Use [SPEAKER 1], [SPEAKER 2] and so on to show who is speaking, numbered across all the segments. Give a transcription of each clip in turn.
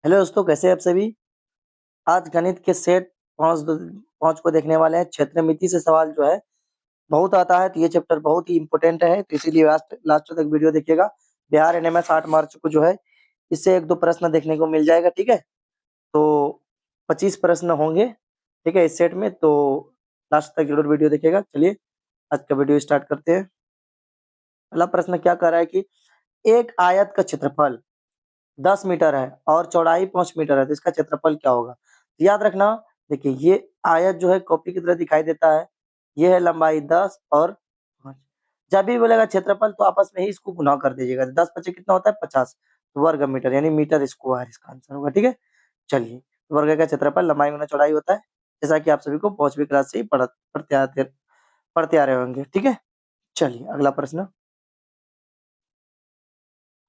[SPEAKER 1] Hello दोस्तों, कैसे हैं आप सभी? आज गणित के सेट 5 को देखने वाले हैं। क्षेत्रमिति से सवाल जो है बहुत आता है, तो ये चैप्टर बहुत ही इम्पोर्टेंट है, तो इसीलिए लास्ट लास्ट तक वीडियो देखिएगा। बिहार एनएमएस 8 मार्च को जो है इससे 1-2 प्रश्न देखने को मिल जाएगा, ठीक है? तो 25 प्रश्न होंगे, ठीक है, इस सेट में, तो लास्ट तक जरूर वीडियो देखिएगा। चलिए आज का वीडियो स्टार्ट करते हैं। पहला प्रश्न क्या कह रहा है कि एक आयत का क्षेत्रफल 10 मीटर है और चौड़ाई 5 मीटर है, तो इसका क्षेत्रफल क्या होगा? तो याद रखना, देखिए ये आयत जो है कॉपी की तरह दिखाई देता है, ये है लंबाई 10 और 5। जब भी बोलेगा क्षेत्रफल तो आपस में ही इसको गुना कर दीजिएगा। 10 पचे कितना होता है? 50 वर्ग मीटर, यानी मीटर स्क्वायर इसका आंसर होगा, ठीक है? चलिए, वर्ग का क्षेत्रफल लंबाई गुना चौड़ाई होता है, जैसा कि आप सभी को 5वीं क्लास से ही पढ़ते आ रहे होंगे, ठीक है? चलिए अगला प्रश्न।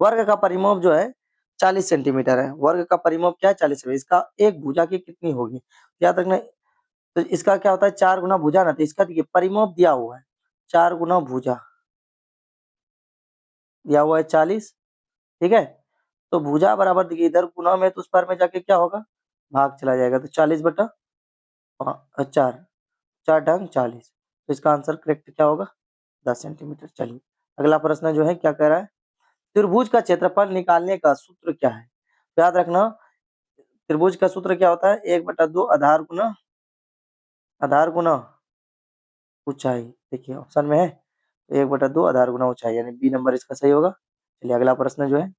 [SPEAKER 1] वर्ग का परिमाप जो है 40 सेंटीमीटर है। वर्ग का परिमाप क्या है? 40 है। इसका एक भुजा की कितनी होगी? याद रखना, तो इसका क्या होता है? 4 गुना भुजा ना, तो इसका देखिए परिमाप दिया हुआ है 4 गुना भुजा दिया हुआ है 40, ठीक है? तो भुजा बराबर देखिए इधर गुना में, तो उस पर में जाके क्या होगा? भाग चला जाएगा, तो 40 बटा 4, 4 ढंग 40, तो इसका आंसर करेक्ट क्या होगा? 10 सेंटीमीटर। चलिए अगला प्रश्न जो है क्या कह रहा है? त्रिभुज का क्षेत्रफल निकालने का सूत्र क्या है? तो याद रखना, त्रिभुज का सूत्र क्या होता है? 1/2 आधार गुना ऊंचाई। देखिए ऑप्शन में है 1/2 आधार गुना ऊंचाई, यानी बी नंबर इसका सही होगा। चलिए अगला प्रश्न जो है,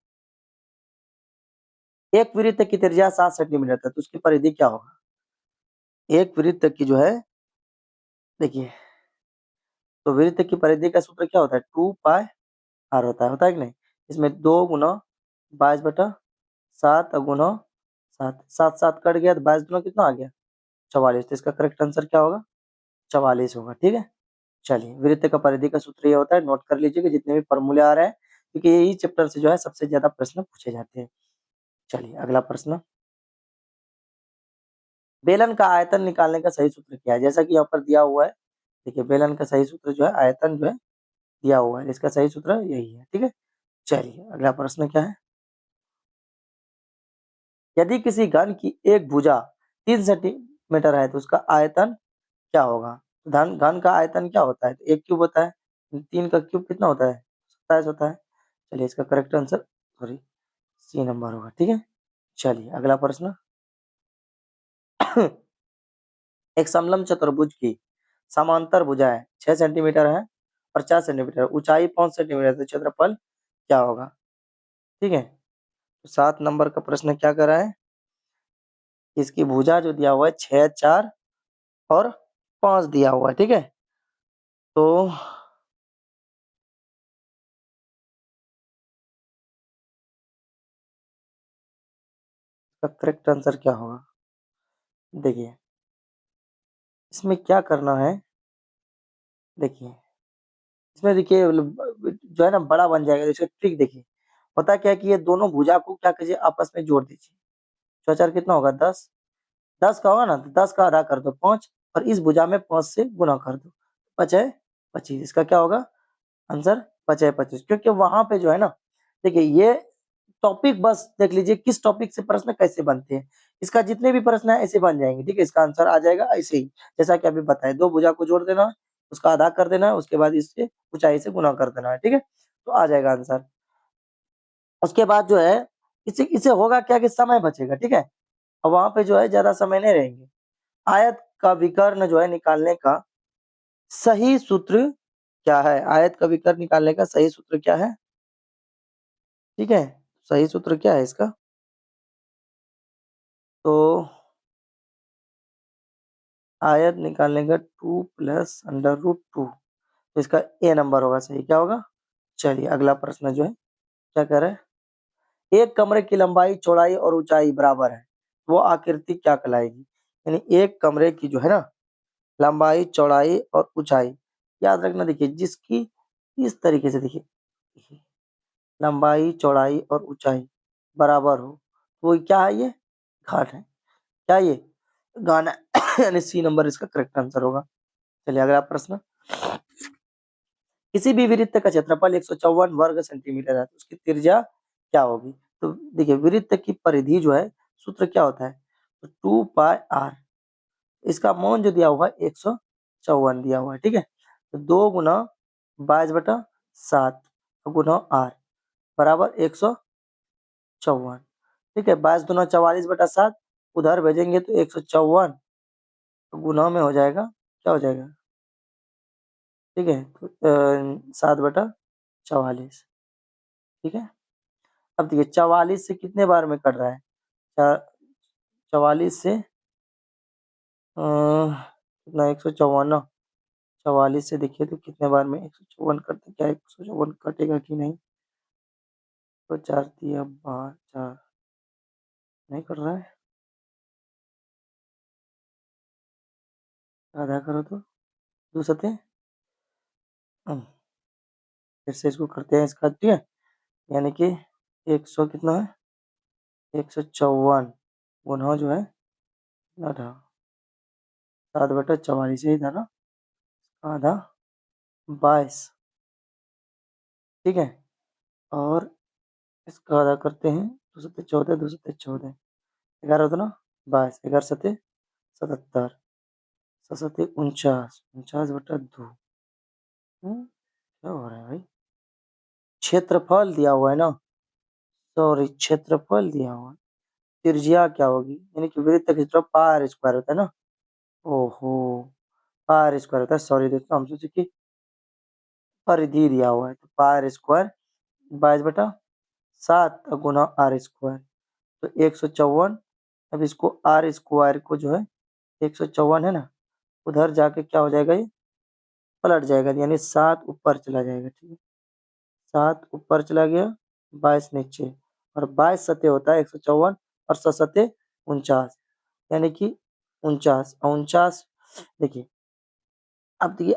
[SPEAKER 1] एक वृत्त की त्रिज्या 7 सेंटीमीटर है, तो उसकी परिधि क्या होगा? एक वृत्त की जो है, देखिए, तो वृत्त की परिधि का सूत्र क्या होता है? 2 पाई आर होता है कि नहीं? इसमें 2 गुना 22/7 गुना 7, 7 7 कट गया, तो 22 गुना कितना आ गया? 44, तो इसका करेक्ट आंसर क्या होगा? 44 होगा, ठीक है? चलिए, वृत्त का परिधि का सूत्र ये होता है, नोट कर लीजिए कि जितने भी फॉर्मूले आ रहे हैं, क्योंकि यही चैप्टर से जो है सबसे ज्यादा प्रश्न पूछे जाते हैं। चलिए अगला प्रश्न। बेलन का आयतन निकालने का सही सूत्र क्या है? जैसा कि यहाँ पर दिया हुआ है, देखिए बेलन का सही सूत्र जो है आयतन जो है दिया हुआ है, इसका सही सूत्र यही है, ठीक है? चलिए अगला प्रश्न क्या है? यदि किसी घन की एक भुजा 3 सेंटीमीटर है, तो उसका आयतन क्या होगा? धन घन का आयतन क्या होता है? तो 1 क्यूब होता है, 3 का क्यूब कितना होता है? 27 होता है। चलिए इसका correct answer, sorry, C number होगा, ठीक है? चलिए अगला प्रश्न। एक समलंब चतुर्भुज की समांतर भुजाएं 6 सेंटीमीटर है और 4 सेंटीमीटर, ऊंचाई 5 सेंटीमीटर, तो क्षेत्रफल क्या होगा? ठीक है, तो 7 नंबर का प्रश्न क्या कर रहा है? इसकी भुजा जो दिया हुआ है 6, 4 और 5 दिया हुआ है, ठीक है? तो इसका करेक्ट आंसर क्या होगा? देखिए इसमें क्या करना है, देखिए इसमें देखिए जो है ना बड़ा बन जाएगा, इसका ट्रिक देखिए। होता क्या है कि ये दोनों भुजा को क्या कीजिए, आपस में जोड़ दीजिए। 4 4 कितना होगा? 10, 10 का होगा ना, तो 10 का आधा कर दो 5, और इस भुजा में 5 से गुना कर दो, 5 है 25, इसका क्या होगा आंसर? 5 है 25, क्योंकि वहां पे जो है ना, देखिए ये टॉपिक बस देख लीजिए किस टॉपिक से प्रश्न कैसे बनते हैं। इसका जितने भी प्रश्न है ऐसे बन जाएंगे, ठीक है? इसका आंसर आ जाएगा ऐसे ही, जैसा कि अभी बताया, दो भुजा को जोड़ देना है, उसका आधा कर देना है, उसके बाद इससे ऊंचाई से गुना कर देना है, ठीक है? तो आ जाएगा आंसर। उसके बाद जो है, इससे इससे होगा क्या कि समय बचेगा, ठीक है? और वहां पे जो है ज्यादा समय नहीं रहेंगे। आयत का विकर्ण जो है निकालने का सही सूत्र क्या है? आयत का विकर्ण निकालने का सही सूत्र क्या है? ठीक है, सही सूत्र क्या है इसका? तो आयत निकालने का 2 प्लस अंडर रूट 2, तो इसका ए नंबर होगा सही। क्या होगा? चलिए अगला प्रश्न जो है क्या कह रहा है? एक कमरे की लंबाई चौड़ाई और ऊंचाई बराबर है, वो आकृति क्या कहलाएगी? यानी एक कमरे की जो है ना लंबाई चौड़ाई और ऊंचाई, याद रखना, देखिए जिसकी इस तरीके से, देखिए लंबाई चौड़ाई और ऊंचाई बराबर हो, तो वो क्या है? ये घाट है। क्या ये गाना? यानी सी नंबर इसका करेक्ट आंसर होगा। चलिए अगला प्रश्न। किसी भी वृत्त का क्षेत्रफल 154 वर्ग सेंटीमीटर है, तो उसकी त्रिज्या क्या होगी? तो देखिए वृत्त की परिधि जो है सूत्र क्या होता है, तो 2 पाई आर, इसका मान जो दिया हुआ है 154 दिया हुआ है, ठीक है। तो 2 गुना 22/7 गुना आर बराबर 154, ठीक है। 22 दूना 44/7, उधर भेजेंगे तो 154, तो गुना में हो जाएगा, क्या हो जाएगा, ठीक है, तो 7/44, ठीक है। अब देखिए 44 से कितने बार में कट रहा है, 44 से कितना, 154, 44 से देखिए तो कितने बार में 154 करते, क्या 154 कटेगा कि नहीं, तो 4 × 3 = 12, 4 नहीं कट रहा है, आधा करो तो 2 × 7, फिर से इसको करते हैं इसका, ठीक है, यानी कि 100 कितना है, 154 गुना जो है कितना था, 7/44 यही था ना, आधा 22, ठीक है। और इसका आधा करते हैं, 2 × 7 = 14, 2 × 7 = 14, 11 होता ना 22, 11 × 7 = 77, 7 × 7 = 49, 49/2, क्या हो रहा है भाई, क्षेत्रफल दिया हुआ है ना, सॉरी क्षेत्रफल दिया हुआ है, त्रिज्या क्या होगी, यानी कि वृत्त का क्षेत्रफल पार स्क्वायर होता है ना, ओहो, पार स्क्वायर होता है, सॉरी दोस्तों, हम सोचे कि परिधि दिया हुआ है, तो पार स्क्वायर 22/7 गुना आर स्क्वायर, तो 154, अब इसको आर स्क्वायर को जो है 154 है ना, उधर जाके क्या हो जाएगा, ये पलट जाएगा, यानी 7 ऊपर चला जाएगा, ठीक है, 7 ऊपर चला गया, 22 नीचे, और 22 होता है 154, और 49, यानी कि 49, देखिए, अब देखिए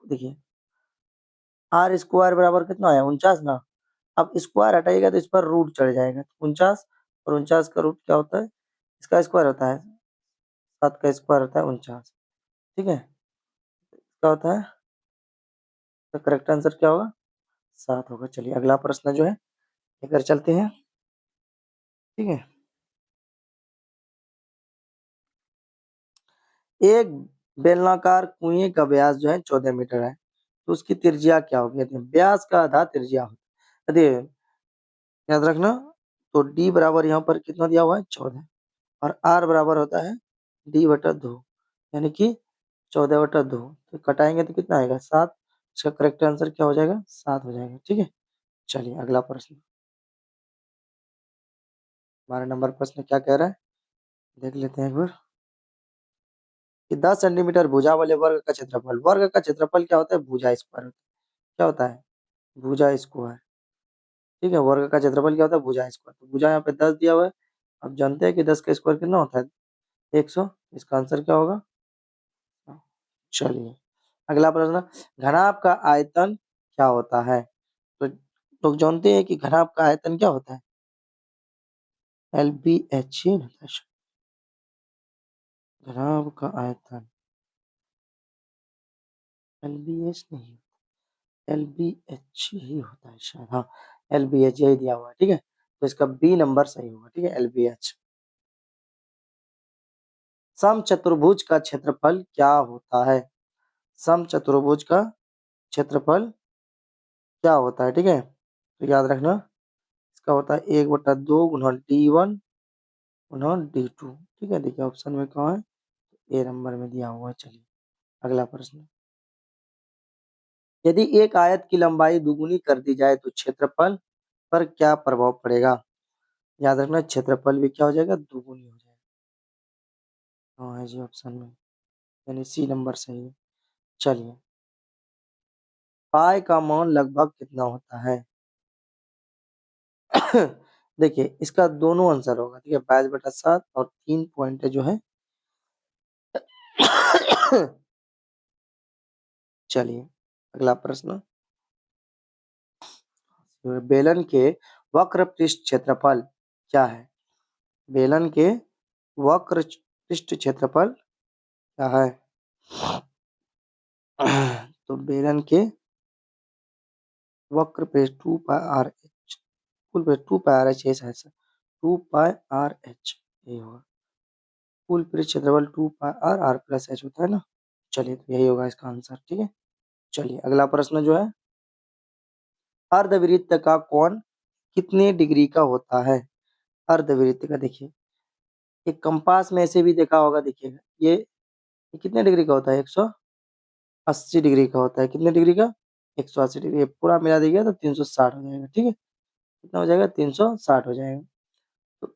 [SPEAKER 1] देखिए आर स्क्वायर बराबर कितना आया, 49 ना, अब स्क्वायर हटाइएगा तो इस पर रूट चढ़ जाएगा, 49, और 49 का रूट क्या होता है, इसका स्क्वायर होता है, 7 का स्क्वायर होता है 49, ठीक है, क्या होता है, तो करेक्ट आंसर क्या होगा, 7 होगा। चलिए अगला प्रश्न जो है लेकर चलते हैं, ठीक है। एक बेलनाकार कुएं का व्यास जो है 14 मीटर है, तो उसकी त्रिज्या क्या होगी, व्यास का आधा त्रिज्या होता है, याद रखना, तो डी बराबर यहाँ पर कितना दिया हुआ है 14, और आर बराबर होता है D/2, यानी कि 14/2, तो कटाएंगे तो कितना आएगा 7, इसका करेक्ट आंसर क्या हो जाएगा, 7 हो जाएगा, ठीक है। चलिए अगला प्रश्न, 12 नंबर प्रश्न क्या कह रहा है, देख लेते हैं एक बार, कि 10 सेंटीमीटर भुजा वाले वर्ग का क्षेत्रफल क्या होता है, भुजा स्क्वायर होता है, क्या होता है, भुजा स्क्वायर, ठीक है, वर्ग का क्षेत्रफल क्या होता है, भुजा स्क्वायर, तो भुजा यहाँ पे 10 दिया हुआ है, अब जानते हैं कि 10 का स्क्वायर कितना होता है, 100, इसका आंसर क्या होगा, चलिए अगला प्रश्न, घनाभ का आयतन क्या होता है, तो लोग जानते हैं कि घनाभ का आयतन क्या होता है, LBH ही होता है, घनाभ का आयतन, LBH नहीं, LBH ही होता है शायद, हाँ LBH यही दिया हुआ है, ठीक है, तो इसका बी नंबर सही होगा, ठीक है, LBH। समचतुर्भुज का क्षेत्रफल क्या होता है, समचतुर्भुज का क्षेत्रफल क्या होता है, ठीक है, तो याद रखना, इसका होता है 1/2 गुना D1 गुना D2, ठीक है, देखिए ऑप्शन में कहाँ है, ए नंबर में दिया हुआ है। चलिए अगला प्रश्न, यदि एक आयत की लंबाई दुगुनी कर दी जाए तो क्षेत्रफल पर क्या प्रभाव पड़ेगा, याद रखना क्षेत्रफल भी क्या हो जाएगा, दुगुनी हो जाएगा, हाँ है जी ऑप्शन में, यानी सी नंबर सही है। चलिए पाई का मान लगभग कितना होता है, देखिए इसका दोनों आंसर होगा, ठीक है, 22/7 और 3 पॉइंट जो है। चलिए अगला प्रश्न, बेलन के वक्र पृष्ठ क्षेत्रफल क्या है, बेलन के वक्र पृष्ठ क्षेत्रफल क्या है, तो बेलन के वक्र पृष्ठ 2 पाई आर एच, कुल पे 2 पाई आर एच, 2 पाई आर एच, यही होगा। कुल पृष्ठ क्षेत्रफल 2 पाई आर आर प्लस एच होता है ना। चलिए तो यही होगा इसका आंसर, ठीक है। चलिए अगला प्रश्न जो है, अर्धवृत्त का कोण कितने डिग्री का होता है? अर्धवृत्त का देखिए, एक कंपास में ऐसे भी देखा होगा, देखिएगा ये कितने डिग्री का होता है? 180 डिग्री का होता है। कितने डिग्री का? 180 डिग्री। ये पूरा मिला दीजिएगा तो 360 हो जाएगा, ठीक है। कितना हो जाएगा? 360 हो जाएगा। तो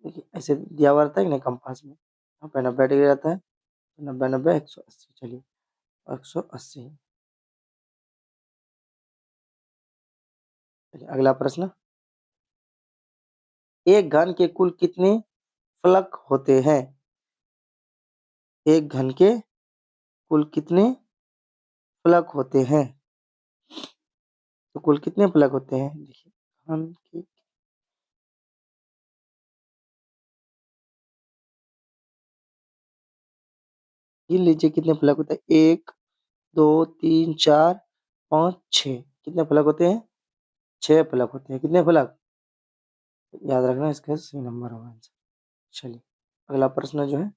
[SPEAKER 1] देखिए ऐसे दिया हुआ रहता है कि नहीं कंपास में, यहाँ पे 90 डिग्री रहता है, 90 90 180। चलिए 180। चलिए अगला प्रश्न, एक घन के कुल कितने फलक होते हैं? एक घन के कुल कितने फलक होते हैं? तो कुल कितने फलक होते हैं? देखिए घन के, गिन लीजिए कितने फलक होते हैं। 1 2 3 4 5 6। कितने फलक होते हैं? 6 फलक होते हैं। कितने फलक? याद रखना, इसका सही नंबर होगा आंसर। चलिए अगला प्रश्न जो है,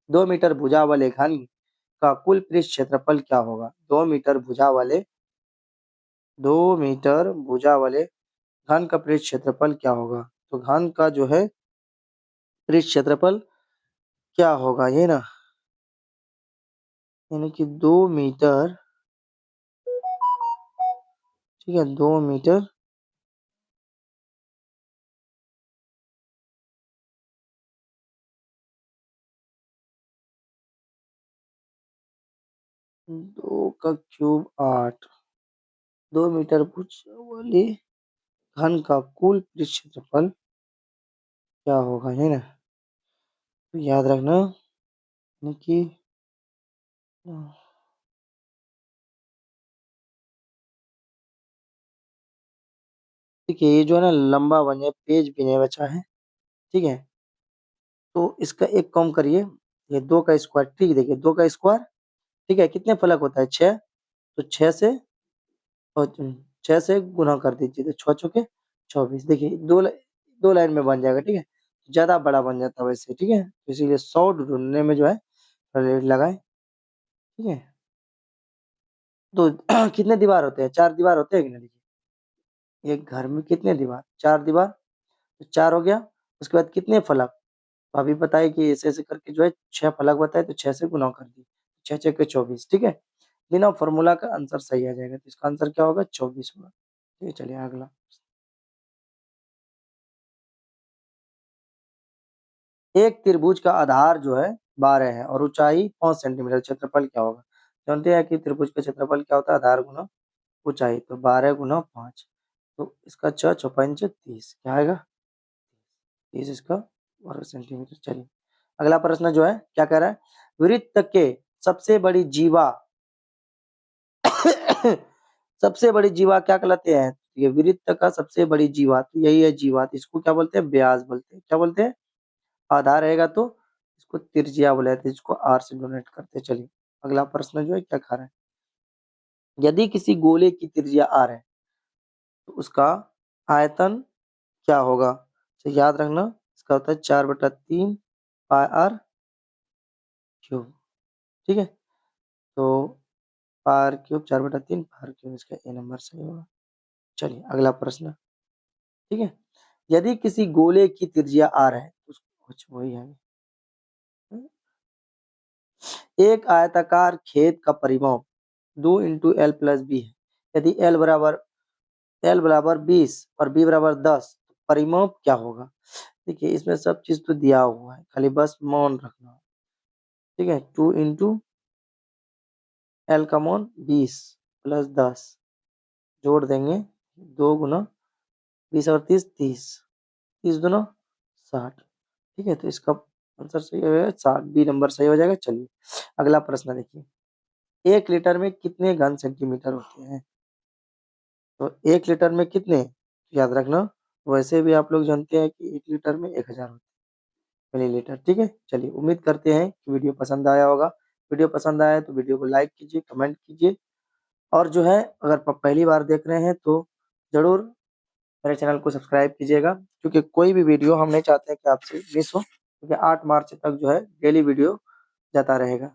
[SPEAKER 1] 2 मीटर भुजा वाले घन का कुल पृष्ठ क्षेत्रफल क्या होगा? 2 मीटर भुजा वाले 2 मीटर भुजा वाले घन का पृष्ठ क्षेत्रफल क्या होगा? तो घन का जो है पृष्ठ क्षेत्रफल क्या होगा, ये ना, यानी कि 2 मीटर, ठीक है, 2 मीटर 2 का क्यूब 8, 2 मीटर भुजा वाले घन का कुल पृष्ठ क्षेत्रफल क्या होगा, है ना। तो याद रखना, यानी कि देखिए ये जो है ना लंबा बन जाए, पेज भी नहीं बचा है, ठीक है। तो इसका एक काम करिए, ये 2 का स्क्वायर, ठीक है, देखिए 2 का स्क्वायर, ठीक है, कितने फलक होता है? 6। तो 6 से, और 6 से गुना कर दीजिए तो 6 चौके 24। देखिए दो लाइन में बन जाएगा, ठीक है। ज़्यादा बड़ा बन जाता है वैसे, ठीक है। तो इसीलिए 100 ढूँढने में जो है रेड लगाएँ, ठीक है। तो कितने दीवार होते हैं? 4 दीवार होते हैं कि नहीं? देखिए एक घर में कितने दीवार? 4 दीवार। तो 4 हो गया। उसके बाद कितने फलक? तो अभी बताइए कि ऐसे-ऐसे करके जो है 6 फलक बताए तो 6 से गुना कर दिए। 6 छक्के 24, ठीक है। बिना फ़ॉर्मूला का आंसर सही आ जाएगा। तो इसका आंसर क्या होगा? 24 होगा। ठीक है, चलिए अगला। एक त्रिभुज का आधार जो है 12 है और ऊंचाई 5 सेंटीमीटर, क्षेत्रफल क्या होगा? जानते हैं कि त्रिभुज का क्षेत्रफल क्या होता है? आधार गुना ऊंचाई। तो 12 गुना 5, तो इसका 6 चौपंच 30, क्या आएगा? 30 इसका वर्ग सेंटीमीटर। चलिए अगला प्रश्न जो है क्या कह रहा है, वृत्त के सबसे बड़ी जीवा सबसे बड़ी जीवा क्या कहलाते हैं? ये वृत्त का सबसे बड़ी जीवा तो यही है जीवा, तो इसको क्या बोलते हैं? व्यास बोलते हैं। क्या बोलते हैं? आधार रहेगा तो इसको त्रिज्या बोलते हैं, इसको आर से डोनेट करते हैं। चलिए अगला प्रश्न जो है क्या कह रहा है, यदि किसी गोले की त्रिज्या आर है तो उसका आयतन क्या होगा? तो याद रखना, इसका होता है 4/3 पाई आर क्यूब, ठीक है। तो pi R cube 4/3 pi R cube, इसका ए नंबर सही होगा। चलिए अगला प्रश्न, ठीक है। यदि किसी गोले की त्रिज्या आर है तो उसको कुछ वही है, एक आयताकार खेत का परिमाप 2 इंटू एल प्लस बी है। यदि एल बराबर 20 और बी बराबर 10, परिमाप क्या होगा? देखिए इसमें सब चीज तो दिया हुआ है, खाली बस मान रखना, ठीक है। 2 इंटू एल का मान 20 प्लस 10, जोड़ देंगे 2 गुना 20 और 30 30, 30 दूना 60, ठीक है। तो इसका आंसर सही हो जाएगा 60, बी नंबर सही हो जाएगा। चलिए अगला प्रश्न देखिए, 1 लीटर में कितने घन सेंटीमीटर होते हैं? तो 1 लीटर में कितने? याद रखना, वैसे भी आप लोग जानते हैं कि 1 लीटर में 1000 मिलीलीटर, ठीक है। चलिए उम्मीद करते हैं कि वीडियो पसंद आया होगा। वीडियो पसंद आया तो वीडियो को लाइक कीजिए, कमेंट कीजिए, और जो है अगर पहली बार देख रहे हैं तो ज़रूर मेरे चैनल को सब्सक्राइब कीजिएगा, क्योंकि कोई भी वीडियो हम नहीं चाहते हैं कि आपसे मिस हो। क्योंकि 8 मार्च तक जो है डेली वीडियो जाता रहेगा।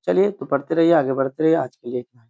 [SPEAKER 1] चलिए तो पढ़ते रहिए, आगे बढ़ते रहिए। आज के लिए इतना ही।